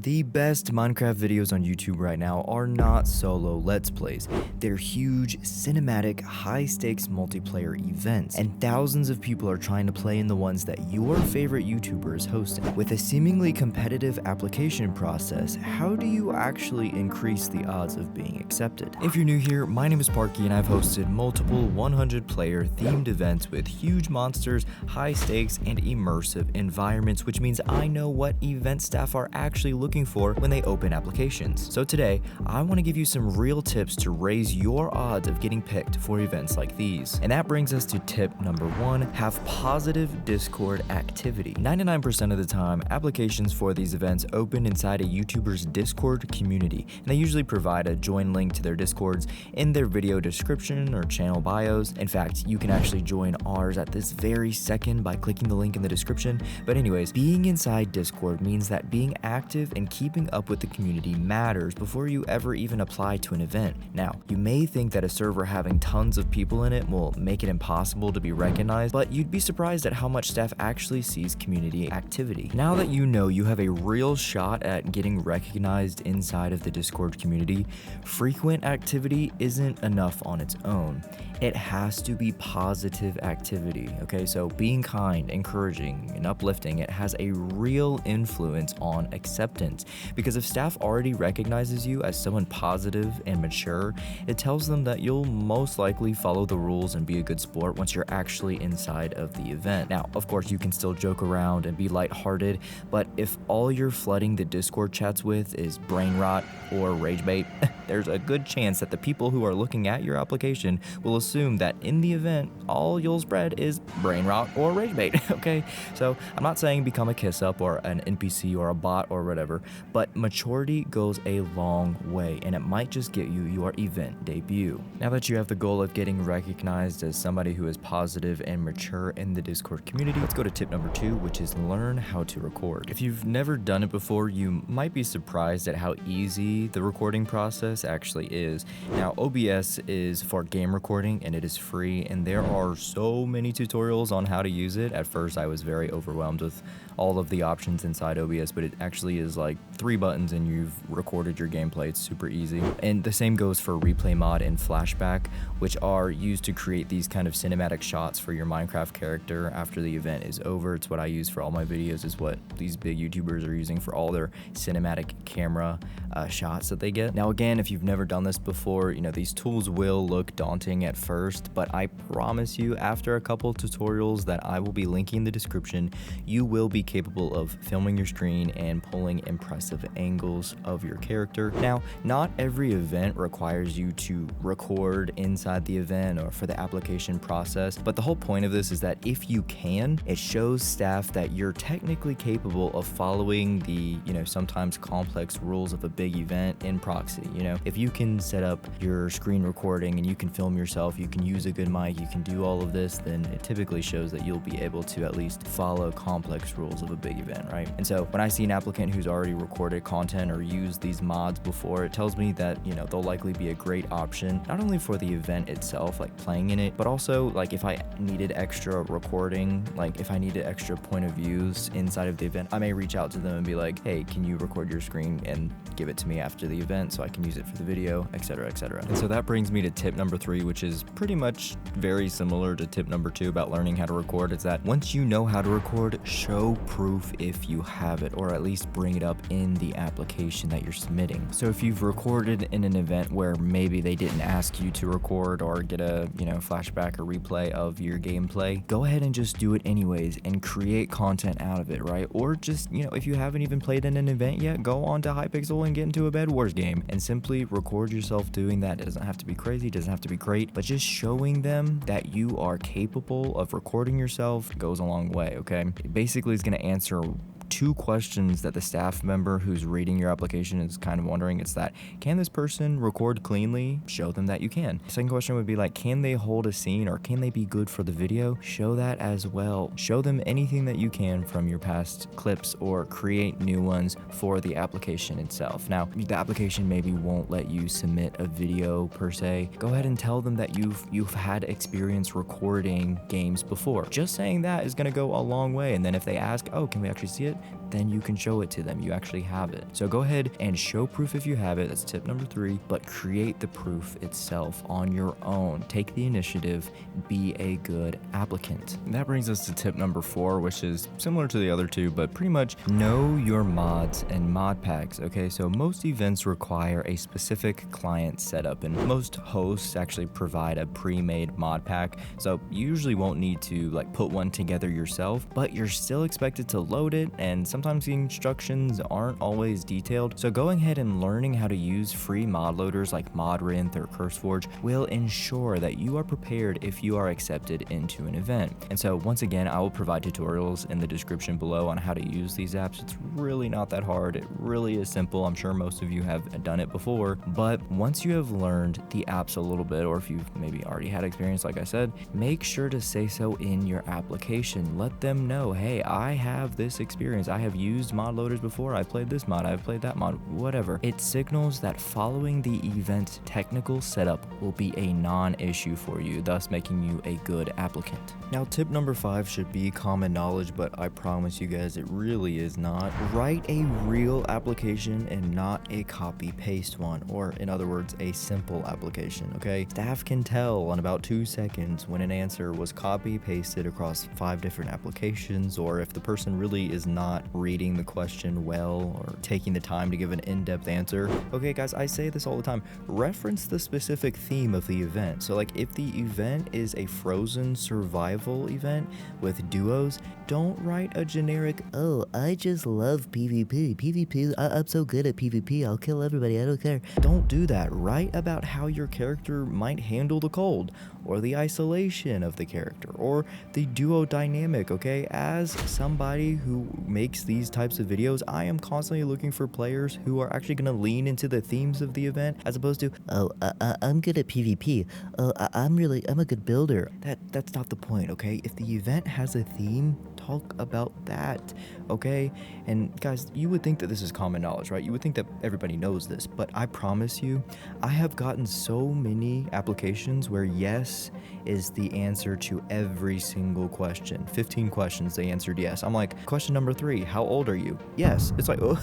The best Minecraft videos on YouTube right now are not solo Let's Plays. They're huge, cinematic, high-stakes multiplayer events, and thousands of people are trying to play in the ones that your favorite YouTuber is hosting. With a seemingly competitive application process, how do you actually increase the odds of being accepted? If you're new here, my name is Parky and I've hosted multiple 100-player themed events with huge monsters, high stakes, and immersive environments, which means I know what event staff are actually looking for when they open applications. So today, I want to give you some real tips to raise your odds of getting picked for events like these. And that brings us to tip number 1, have positive Discord activity. 99% of the time, applications for these events open inside a YouTuber's Discord community, and they usually provide a join link to their Discords in their video description or channel bios. In fact, you can actually join ours at this very second by clicking the link in the description. But anyways, being inside Discord means that being active and keeping up with the community matters before you ever even apply to an event. Now, you may think that a server having tons of people in it will make it impossible to be recognized, but you'd be surprised at how much staff actually sees community activity. Now that you know you have a real shot at getting recognized inside of the Discord community, frequent activity isn't enough on its own. It has to be positive activity, okay? So being kind, encouraging, and uplifting, it has a real influence on acceptance. Because if staff already recognizes you as someone positive and mature, it tells them that you'll most likely follow the rules and be a good sport once you're actually inside of the event. Now, of course, you can still joke around and be lighthearted, but if all you're flooding the Discord chats with is brain rot or rage bait, there's a good chance that the people who are looking at your application will assume that in the event, all you'll spread is brain rot or rage bait, okay? So I'm not saying become a kiss up or an NPC or a bot or whatever, but maturity goes a long way, and it might just get you your event debut. Now that you have the goal of getting recognized as somebody who is positive and mature in the Discord community, let's go to tip number 2, which is learn how to record. If you've never done it before, you might be surprised at how easy the recording process actually is. Now, OBS is for game recording and it is free, and there are so many tutorials on how to use it. At first, I was very overwhelmed with all of the options inside OBS, but it actually is like 3 buttons and you've recorded your gameplay. It's super easy. And the same goes for replay mod and flashback, which are used to create these kind of cinematic shots for your Minecraft character after the event is over. It's what I use for all my videos, is what these big YouTubers are using for all their cinematic camera shots that they get. Now again, if you've never done this before, you know, these tools will look daunting at first, but I promise you, after a couple tutorials that I will be linking in the description, you will be capable of filming your screen and pulling impressive angles of your character. Now, not every event requires you to record inside the event or for the application process, but the whole point of this is that if you can, it shows staff that you're technically capable of following the, you know, sometimes complex rules of a big event in proxy. You know, if you can set up your screen recording and you can film yourself, you can use a good mic, you can do all of this, then it typically shows that you'll be able to at least follow complex rules of a big event, right? And so when I see an applicant who's already recorded content or used these mods before, it tells me that, you know, they'll likely be a great option, not only for the event itself, like playing in it, but also like if I needed extra recording, like if I needed extra point of views inside of the event, I may reach out to them and be like, hey, can you record your screen and give it to me after the event so I can use it for the video, etc., etc. And so that brings me to tip number 3, which is pretty much very similar to tip number 2 about learning how to record. Is that once you know how to record, show proof if you have it, or at least bring it up in the application that you're submitting. So if you've recorded in an event where maybe they didn't ask you to record or get a, you know, flashback or replay of your gameplay, go ahead and just do it anyways and create content out of it, right? Or just, you know, if you haven't even played in an event yet, go on to Hypixel and get into a Bed Wars game and simply record yourself doing that. It doesn't have to be crazy, it doesn't have to be great, but just showing them that you are capable of recording yourself goes a long way, okay? It basically is going to answer 2 questions that the staff member who's reading your application is kind of wondering. It's that, can this person record cleanly? Show them that you can. Second question would be like, can they hold a scene or can they be good for the video? Show that as well. Show them anything that you can from your past clips or create new ones for the application itself. Now, the application maybe won't let you submit a video per se. Go ahead and tell them that you've had experience recording games before. Just saying that is going to go a long way. And then if they ask, oh, can we actually see it? then you can show it to them. You actually have it. So go ahead and show proof if you have it. That's tip number 3, but create the proof itself on your own. Take the initiative, be a good applicant. And that brings us to tip number 4, which is similar to the other two, but pretty much know your mods and mod packs. Okay, so most events require a specific client setup, and most hosts actually provide a pre-made mod pack, so you usually won't need to like put one together yourself, but you're still expected to load it, and sometimes the instructions aren't always detailed. So going ahead and learning how to use free mod loaders like Modrinth or CurseForge will ensure that you are prepared if you are accepted into an event. And so once again, I will provide tutorials in the description below on how to use these apps. It's really not that hard. It really is simple. I'm sure most of you have done it before, but once you have learned the apps a little bit, or if you've maybe already had experience, like I said, make sure to say so in your application. Let them know, hey, I have this experience. I have used mod loaders before. I've played this mod. I've played that mod, whatever. It signals that following the event's technical setup will be a non-issue for you, thus making you a good applicant. Now, tip number 5 should be common knowledge, but I promise you guys it really is not. Write a real application and not a copy paste one, or in other words, a simple application. Okay, staff can tell in about 2 seconds when an answer was copy pasted across 5 different applications, or if the person really is not reading the question well or taking the time to give an in-depth answer. Okay guys, I say this all the time, reference the specific theme of the event. So like if the event is a frozen survival event with duos, don't write a generic, oh, I just love PvP, I'm so good at PvP, I'll kill everybody, I don't care. Don't do that. Write about how your character might handle the cold, or the isolation of the character, or the duo dynamic. Okay, as somebody who makes these types of videos, I am constantly looking for players who are actually going to lean into the themes of the event, as opposed to, oh, I'm good at PvP, oh, I'm a good builder. That's not the point. Okay, if the event has a theme, talk about that. Okay, and guys, you would think that this is common knowledge, right? You would think that everybody knows this, but I promise you, I have gotten so many applications where yes is the answer to every single question. 15 questions, they answered yes. I'm like, question number 3, how old are you? Yes. It's like, oh,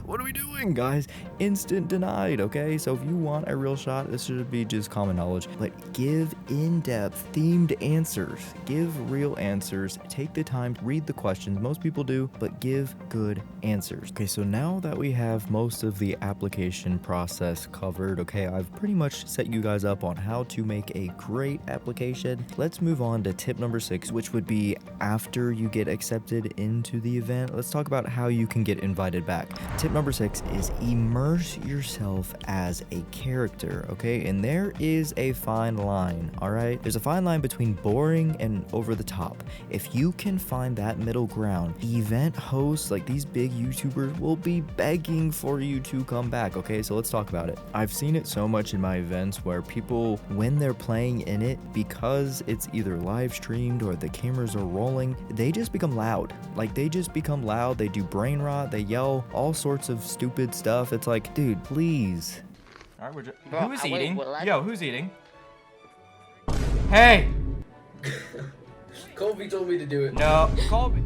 what are we doing, guys? Instant denied. Okay, so if you want a real shot, this should be just common knowledge, but give in-depth themed answers. Give real answers. Take the time to read the questions. Most people do, but give good answers. Okay, so now that we have most of the application process covered, okay, I've pretty much set you guys up on how to make a great application. Let's move on to tip number 6, which would be after you get accepted into the event. Let's talk about how you can get invited back. Tip number 6 is immerse yourself as a character, okay? And there is a fine line, all right? There's a fine line between boring and over the top. If you can find that middle ground, event hosts like these big YouTubers will be begging for you to come back, okay? So let's talk about it. I've seen it so much in my events where people, when they're playing in it, because it's either live streamed or the cameras are rolling, they just become loud. Like they just become loud, they do brain rot, they yell all sorts of stupid stuff. It's like, dude, please. All right, we're just, who's eating? Yo, who's eating? Hey! Colby told me to do it. No, Colby.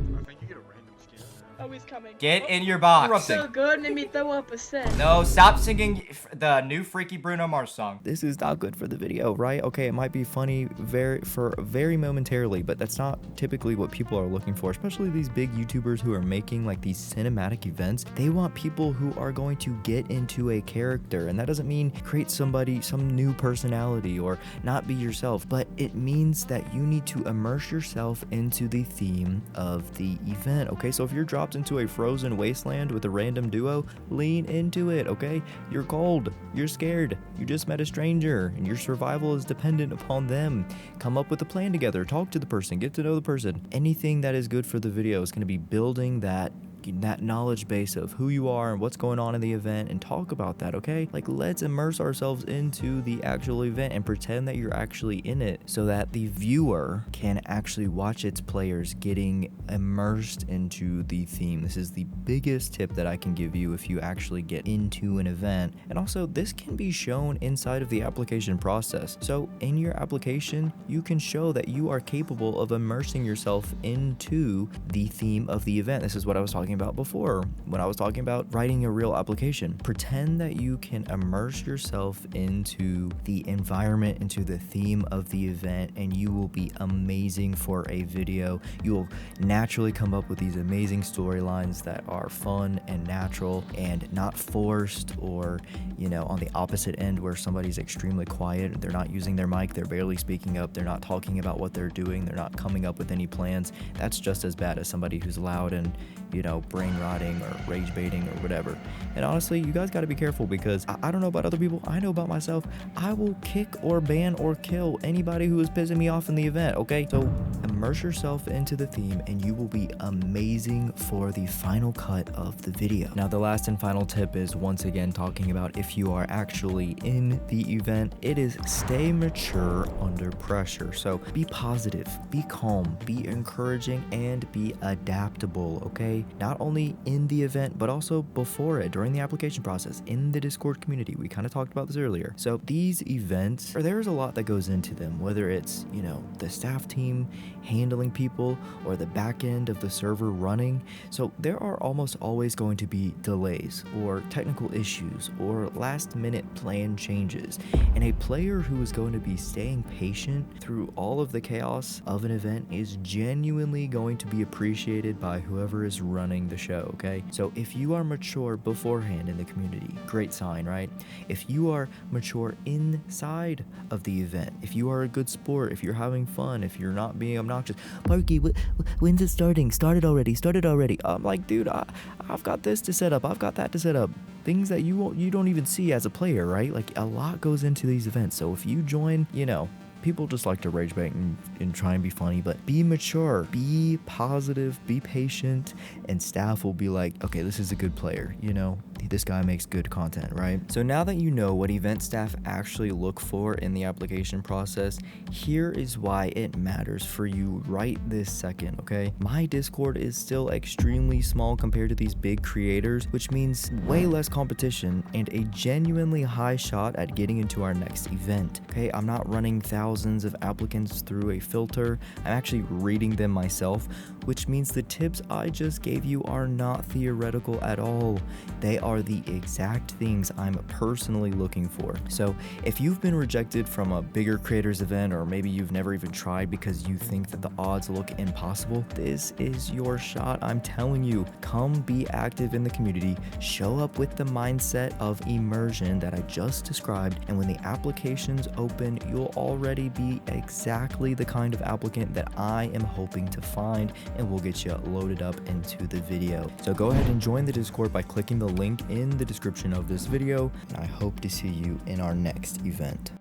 Oh, he's coming. Get in your box. So good, let me throw up a set. No, stop singing the new Freaky Bruno Mars song. This is not good for the video, right? Okay, it might be funny very momentarily, but that's not typically what people are looking for, especially these big YouTubers who are making like these cinematic events. They want people who are going to get into a character, and that doesn't mean create some new personality or not be yourself, but it means that you need to immerse yourself into the theme of the event, okay? So if you're dropped into a frozen wasteland with a random duo, lean into it, okay? You're cold, you're scared, you just met a stranger, and your survival is dependent upon them. Come up with a plan together, talk to the person, get to know the person. Anything that is good for the video is going to be building that knowledge base of who you are and what's going on in the event, and talk about that, okay? Like, let's immerse ourselves into the actual event and pretend that you're actually in it, so that the viewer can actually watch its players getting immersed into the theme. This is the biggest tip that I can give you if you actually get into an event. And also, this can be shown inside of the application process. So in your application, you can show that you are capable of immersing yourself into the theme of the event. This is what I was talking talking about before when I was talking about writing a real application. Pretend that you can immerse yourself into the environment, into the theme of the event, and you will be amazing for a video. You will naturally come up with these amazing storylines that are fun and natural and not forced, or, you know, on the opposite end where somebody's extremely quiet, they're not using their mic, they're barely speaking up, they're not talking about what they're doing, they're not coming up with any plans. That's just as bad as somebody who's loud and, you know, brain rotting or rage baiting or whatever. And honestly, you guys got to be careful, because I don't know about other people, I know about myself. I will kick or ban or kill anybody who is pissing me off in the event, okay? So immerse yourself into the theme and you will be amazing for the final cut of the video. Now, the last and final tip is once again talking about if you are actually in the event, it is stay mature under pressure. So be positive, be calm, be encouraging, and be adaptable, okay? Not only in the event, but also before it, during the application process, in the Discord community. We kind of talked about this earlier. So these events, there's a lot that goes into them, whether it's, you know, the staff team handling people or the back end of the server running. So there are almost always going to be delays or technical issues or last minute plan changes. And a player who is going to be staying patient through all of the chaos of an event is genuinely going to be appreciated by whoever is running the show, okay? So if you are mature beforehand in the community, great sign, right? If you are mature inside of the event, if you are a good sport, if you're having fun, if you're not being obnoxious, Parky, when's it starting? Start it already. I'm like, dude, I've got this to set up, I've got that to set up. Things that you don't even see as a player, right? Like, a lot goes into these events. So if you join, you know, people just like to rage bait and try and be funny, but be mature, be positive, be patient, and staff will be like, okay, this is a good player, you know, this guy makes good content, right? So now that you know what event staff actually look for in the application process, here is why it matters for you right this second, okay? My Discord is still extremely small compared to these big creators, which means way less competition and a genuinely high shot at getting into our next event, okay? I'm not running thousands of applicants through a filter. I'm actually reading them myself, which means the tips I just gave you are not theoretical at all. They are the exact things I'm personally looking for. So if you've been rejected from a bigger creators event, or maybe you've never even tried because you think that the odds look impossible, this is your shot. I'm telling you, come be active in the community, show up with the mindset of immersion that I just described, and when the applications open, you'll already be exactly the kind of applicant that I am hoping to find, and we'll get you loaded up into the video. So go ahead and join the Discord by clicking the link in the description of this video, and I hope to see you in our next event.